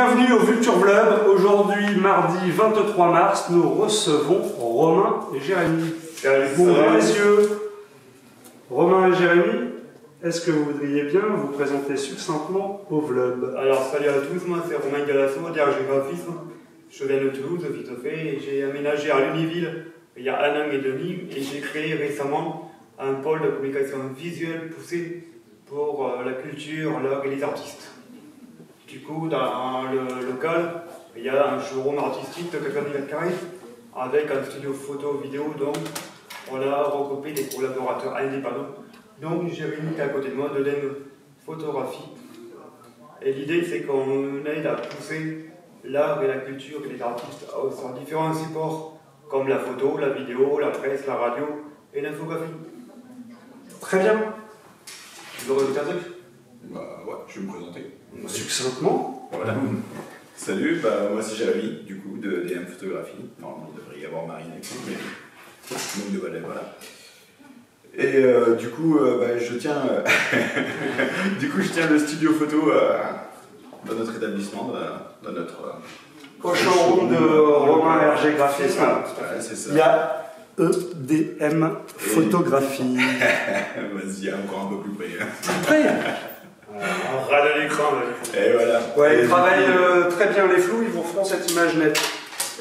bienvenue au Vulture Vlog. Aujourd'hui, mardi 23 mars, nous recevons Romain et Jérémy. Bonjour messieurs. Romain et Jérémy, est-ce que vous voudriez bien vous présenter succinctement au vlog? Alors salut à tous, moi c'est Romain Galasso, DRG Graphisme. Je viens de Toulouse, vite fait, et j'ai aménagé à Lunéville il y a 1 an et demi et j'ai créé récemment un pôle de communication visuelle poussé pour la culture, l'art et les artistes. Du coup, dans le local, il y a un showroom artistique de 90 m² avec un studio photo vidéo, donc on a regroupé des collaborateurs indépendants. Donc Jérémy qui est à côté de moi de l'EM Photographie. Et l'idée c'est qu'on aide à pousser l'art et la culture et les artistes sur différents supports comme la photo, la vidéo, la presse, la radio et l'infographie. Très bien. Tu veux rajouter un truc? Bah ouais, je vais me présenter. Succinctement. Voilà. Salut, moi c'est Jérémy, du coup, de DM Photographie. Normalement, il devrait y avoir Marine et tout, mais donc de Valais, voilà. Et du coup, je tiens je tiens le studio photo dans notre établissement, dans notre Au showroom de Romain RG Graphisme. Ouais, c'est ça. Il y a EDM Photographie. Vas-y, encore un peu plus près. Prêt? Un ras de l'écran. Et voilà. Ouais, ils travaillent très bien les flous, ils vous feront cette image nette.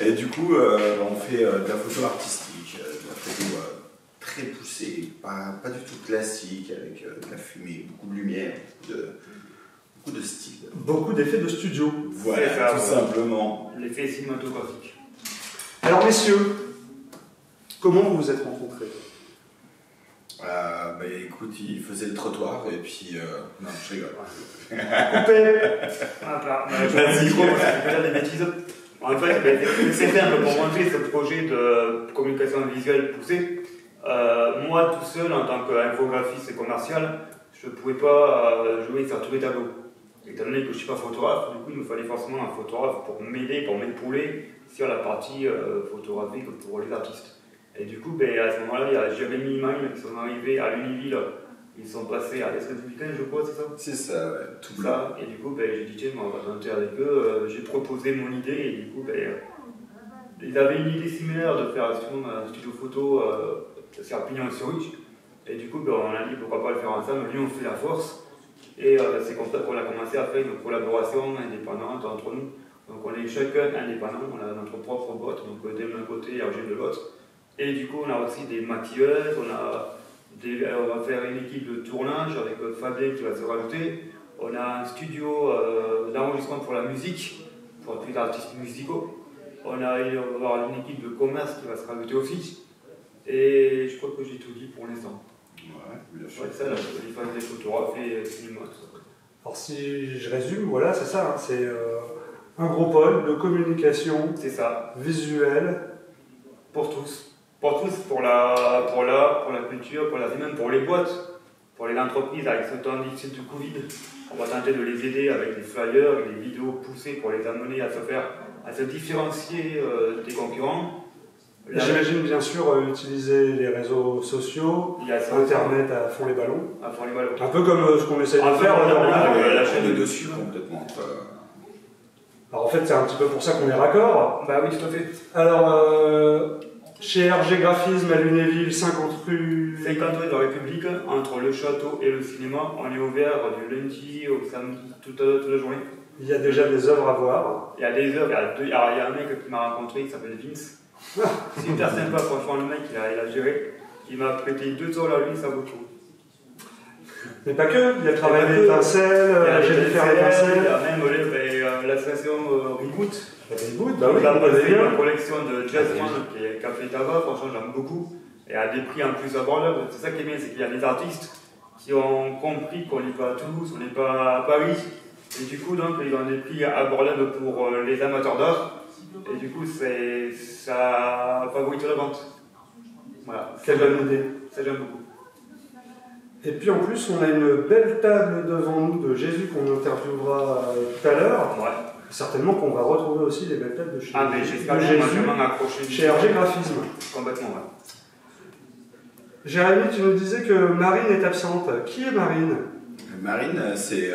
Et du coup, on fait de la photo artistique, de la photo très poussée, pas du tout classique, avec de la fumée, beaucoup de lumière, beaucoup de style. Beaucoup d'effets de studio. Voilà, ça, tout simplement. L'effet cinématographique. Alors messieurs, comment vous vous êtes rencontrés? Écoute, il faisait le trottoir et puis... non, je rigole. Coupé. Vas-y, c'est déjà des bêtises. En fait, c'est simple pour montrer ce projet de communication visuelle poussée. Moi, tout seul, en tant qu'infographiste et commercial, je ne pouvais pas jouer sur tous les tableaux. Étant donné que je ne suis pas photographe, du coup, il me fallait forcément un photographe pour m'aider, pour m'épauler sur la partie photographique pour les artistes. Et du coup, à ce moment-là, il y a Jérémy et Marine qui sont arrivés à Lunéville. Ils sont passés à l'Est républicain, je crois, c'est ça? C'est ça, ouais, tout ça. Et du coup, j'ai dit, tiens, on va tenter avec eux. J'ai proposé mon idée et du coup, ils avaient une idée similaire de faire un studio photo sur Pignon-sur-Rich. Et du coup, on a dit, pourquoi pas le faire ensemble. Lui, on fait la force. Et c'est comme ça qu'on a commencé à faire une collaboration indépendante entre nous. Donc, on est chacun indépendant, on a notre propre boîte, donc d'un côté et Argent de l'autre. Et du coup, on a aussi des maquilleuses, on va faire une équipe de tournage avec Fabien qui va se rajouter. On a un studio d'enregistrement pour la musique, pour tous les artistes musicaux. On va avoir une équipe de commerce qui va se rajouter aussi. Et je crois que j'ai tout dit pour l'instant. Ouais, bien sûr. Ouais, ça, les fans des photographes et cinéma, tout ça. Alors si je résume, voilà, c'est ça, hein, c'est un gros pôle de communication. C'est ça. Visuelle. Pour tous. Pour tous, pour l'art, pour la culture, même pour les boîtes, pour les entreprises avec ce temps difficile du Covid. On va tenter de les aider avec des flyers, des vidéos poussées pour les amener à se différencier des concurrents. J'imagine bien sûr utiliser les réseaux sociaux, Internet à fond les ballons. À fond les ballons. Un peu comme ce qu'on essaye de faire la chaîne est dessus complètement. Alors en fait c'est un petit peu pour ça qu'on est raccord. Bah oui, tout à fait. Alors chez RG Graphisme à Lunéville, 50 rue... 50 rue de la République, entre le château et le cinéma, on est ouvert du lundi au samedi toute la journée. Il y a déjà des œuvres à voir. Il y a des œuvres, il y a un mec qui m'a rencontré qui s'appelle Vince. C'est hyper sympa, franchement, le mec il a géré. Il m'a prêté 2 tours à lui, ça vaut tout. Mais pas que, il y a le travail d'étincelle, Jennifer Étincelle. Il y a même l'association Reboot. Reboot, bah oui, on a passé bien. une collection de Jazzman qui est Café Tabac, franchement j'aime beaucoup. Et à des prix en plus abordables. C'est ça qui est bien, c'est qu'il y a des artistes qui ont compris qu'on n'est pas à Toulouse, on n'est pas à Paris. Et du coup, donc, ils ont des prix abordables pour les amateurs d'art. Et du coup, ça favorise la vente. Voilà, c'est une bonne idée. Ça j'aime beaucoup. Et puis en plus, on a une belle table devant nous de Jésus qu'on interviewera tout à l'heure. Ouais. Certainement qu'on va retrouver aussi les belles tables de chez mais j'espère Jésus, chez RG Graphisme. Complètement, ouais. Jérémy, tu nous disais que Marine est absente. Qui est Marine? Marine, c'est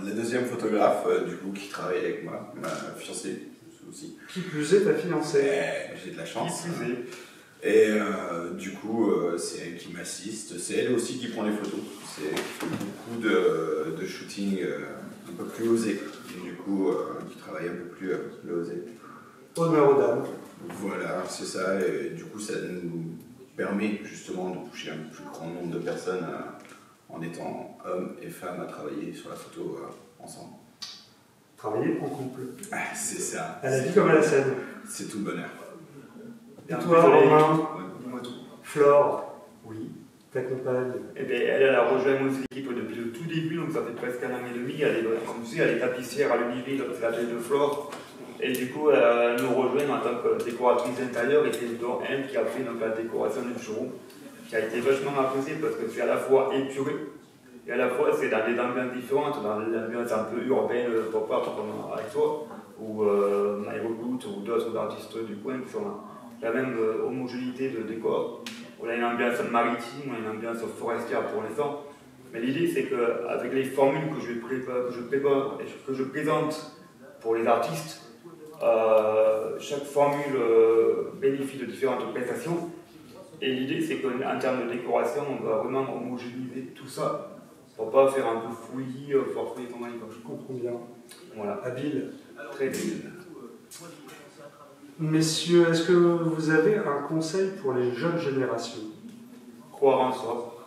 la deuxième photographe, du coup, qui travaille avec moi, ma fiancée aussi. Qui plus est ta fiancée. J'ai de la chance. Qui plus est. Et du coup, c'est elle qui m'assiste, c'est elle aussi qui prend les photos. C'est beaucoup de shooting un peu plus osé, du coup, qui travaille un peu plus osé. Honneur aux dames. Voilà, c'est ça, et du coup, ça nous permet justement de toucher un plus grand nombre de personnes en étant hommes et femmes à travailler sur la photo ensemble. Travailler en couple. Ah, c'est ça. À la vie comme à la scène. C'est tout le bonheur. Et toi, Romain, Dis-moi tout. Flore, oui, ta compagne. Eh bien, elle a rejoint aussi l'équipe depuis le tout début, donc ça fait presque 1 an et demi. Elle est, comme tu sais, elle est tapissière à l'Univille, donc c'est l'atelier de Flore. Et du coup, elle nous rejoint en tant que décoratrice intérieure, et c'est donc elle qui a fait donc, la décoration du showroom, qui a été vachement appréciée parce que c'est à la fois épuré, et à la fois c'est dans des ambiances différentes, dans l'ambiance un peu urbaine, pop-art comme avec toi, ou Myrogoot, ou d'autres artistes du coin qui sont la même homogénéité de décor. On a une ambiance maritime, on a une ambiance forestière pour l'instant. Mais l'idée c'est qu'avec les formules que je prépare et que je présente pour les artistes, chaque formule bénéficie de différentes prestations. Et l'idée c'est qu'en termes de décoration, on va vraiment homogénéiser tout ça pour pas faire un peu fouillis, forfait et compagnie. Je comprends bien. Voilà. Habile. Très bien. Messieurs, est-ce que vous avez un conseil pour les jeunes générations? Croire en soi,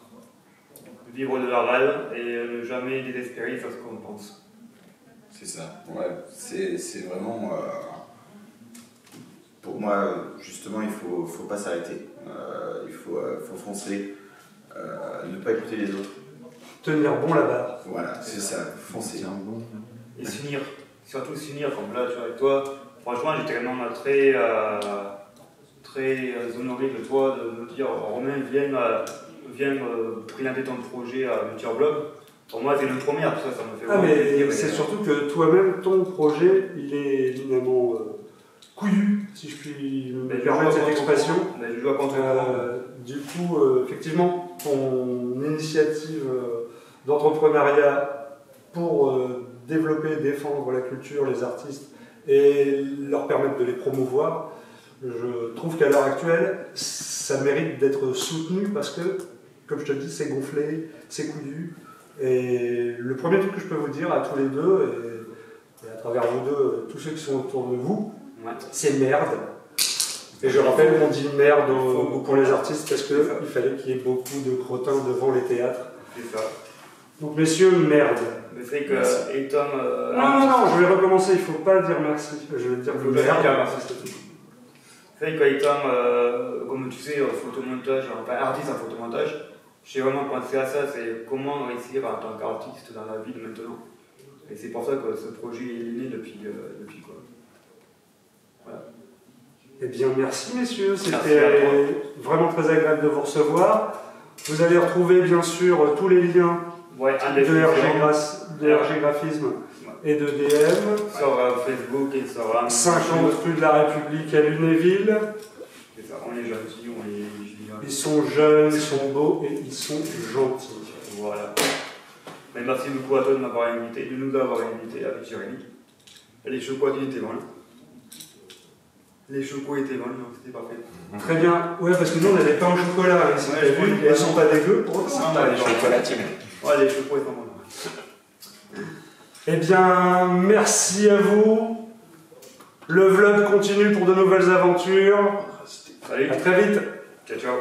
vivre de la rêve et ne jamais désespérer face à ce qu'on pense. C'est ça, ouais, c'est vraiment... pour moi, justement, il faut pas s'arrêter. Il faut foncer, ne pas écouter les autres. Tenir bon la barre. Voilà, c'est ça, foncer. Et s'unir, surtout s'unir, comme là, tu vois, avec toi, franchement, j'étais vraiment très honoré de toi de me dire, Romain, viens présenter ton projet à Future Blog. Pour moi, c'est une première, ça me fait Ah, vraiment mais plaisir. c'est surtout que toi-même, ton projet, il est éminemment couillu, si je puis me permettre cette expression. Je dois contre Du coup, effectivement, ton initiative d'entrepreneuriat pour développer, défendre la culture, les artistes et leur permettre de les promouvoir, je trouve qu'à l'heure actuelle, ça mérite d'être soutenu parce que, comme je te dis, c'est gonflé, c'est couillu. Et le premier truc que je peux vous dire à tous les deux, et à travers vous deux, tous ceux qui sont autour de vous, ouais. C'est merde. Et je rappelle qu'on dit merde pour les artistes parce qu'il fallait qu'il y ait beaucoup de crottins devant les théâtres. C'est ça. Donc messieurs, merde. Mais c'est que Etom... non, je vais recommencer, il ne faut pas dire merci. Je vais dire merde. C'est vrai qu'Etom, comme tu sais, photomontage, enfin artiste en photomontage, j'ai vraiment pensé à ça, c'est comment réussir en tant qu'artiste dans la vie de maintenant. Et c'est pour ça que ce projet est né depuis quoi. Voilà. Eh bien, merci messieurs, c'était vraiment très agréable de vous recevoir. Vous allez retrouver bien sûr tous les liens de RG Graphisme et de DM. Sur Facebook et sur 50 rue de la République à Lunéville. C'est ça, on est gentils, on est géniaux. Ils sont jeunes, ils sont beaux et ils sont gentils. Voilà. Mais merci beaucoup à toi de nous avoir invités avec Jérémy. Les chocolats étaient bons. Les chocos étaient bons, donc c'était parfait. Très bien. Ouais, parce que nous on a des pains au chocolat ici, t'as vu, et elles sont pas dégueu pour autant. Les chocolatines. Ouais, les chocos étaient bons. Eh bien, merci à vous. Le vlog continue pour de nouvelles aventures. Salut. À très vite. Ciao, ciao.